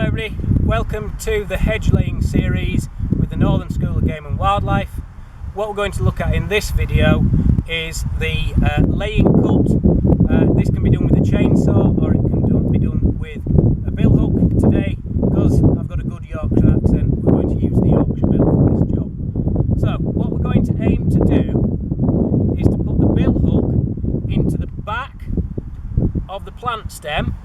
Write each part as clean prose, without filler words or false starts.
Hello everybody, welcome to the hedge laying series with the Northern School of Game and Wildlife. What we're going to look at in this video is the laying cut. This can be done with a chainsaw or it can be done with a billhook. Today, because I've got a good Yorkshire accent, we're going to use the Yorkshire bill for this job. So what we're going to aim to do is to put the billhook into the back of the plant stem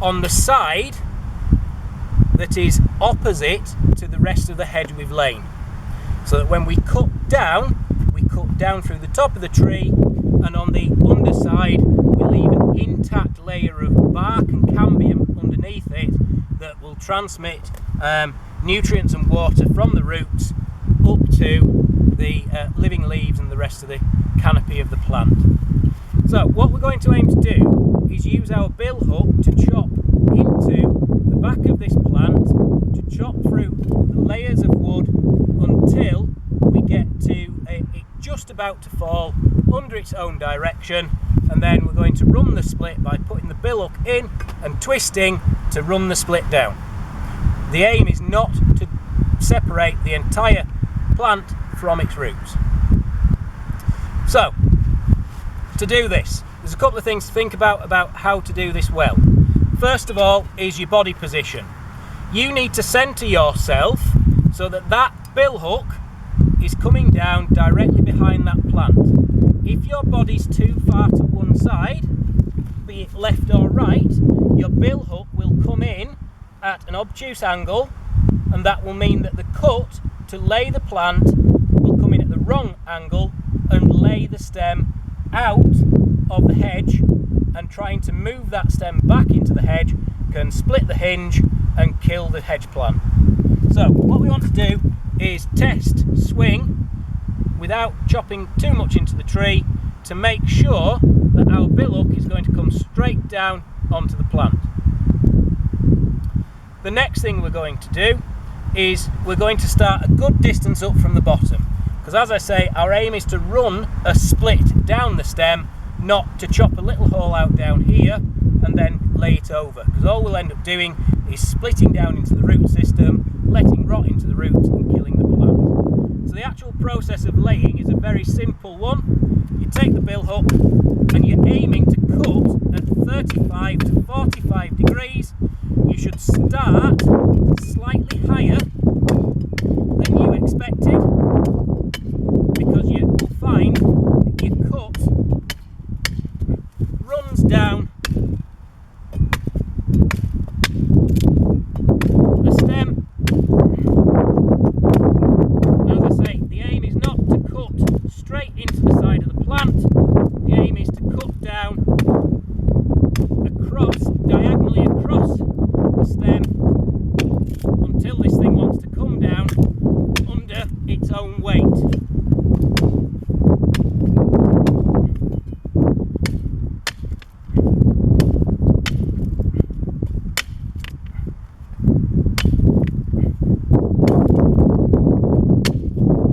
on the side that is opposite to the rest of the hedge we've lain, so that when we cut down through the top of the tree, and on the underside we leave an intact layer of bark and cambium underneath it that will transmit nutrients and water from the roots up to the living leaves and the rest of the canopy of the plant. So what we're going to aim to do is use our billhook to chop into the back of this plant, to chop through the layers of wood until we get to it just about to fall under its own direction, and then we're going to run the split by putting the billhook in and twisting to run the split down. The aim is not to separate the entire plant from its roots. So to do this, there's a couple of things to think about how to do this well. First of all is your body position. You need to center yourself so that that billhook is coming down directly behind that plant. If your body's too far to one side, be it left or right, your billhook will come in at an obtuse angle, and that will mean that the cut to lay the plant will come in at the wrong angle and lay the stem out of the hedge, and trying to move that stem back into the hedge can split the hinge and kill the hedge plant. So what we want to do is test swing without chopping too much into the tree to make sure that our billhook is going to come straight down onto the plant. The next thing we're going to do is we're going to start a good distance up from the bottom, because as I say, our aim is to run a split down the stem, not to chop a little hole out down here and then lay it over, because all we'll end up doing is splitting down into the root system, letting rot into the roots and killing the plant. So the actual process of laying is a very simple one. You take the billhook and you're aiming to cut at 35 to 45 degrees. You should start slightly higher than you expected, because you will find that your cut runs down the stem. As I say, the aim is not to cut straight into the side of the plant. The aim is to cut down diagonally across the stem until this thing wants to come down under its own weight.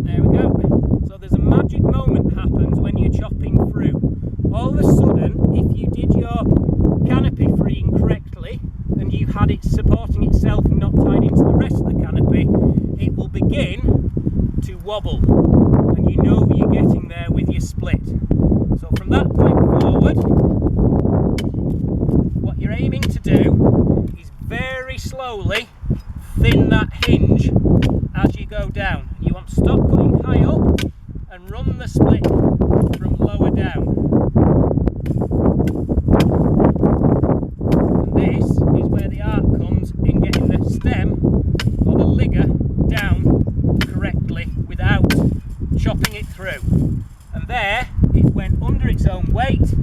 There we go. So there's a magic moment happens when you're chopping through. All of a sudden, if you did your canopy freeing correctly and you had it supporting itself and not tied into the rest of the canopy, it will begin to wobble, and you know you're getting there with your split. So from that point forward, what you're aiming to do is very slowly thin that hinge as you go down. You want to stop going high up and run the split from lower down. And this is where the art comes in getting the stem or the ligger down correctly without chopping it through. And there it went under its own weight,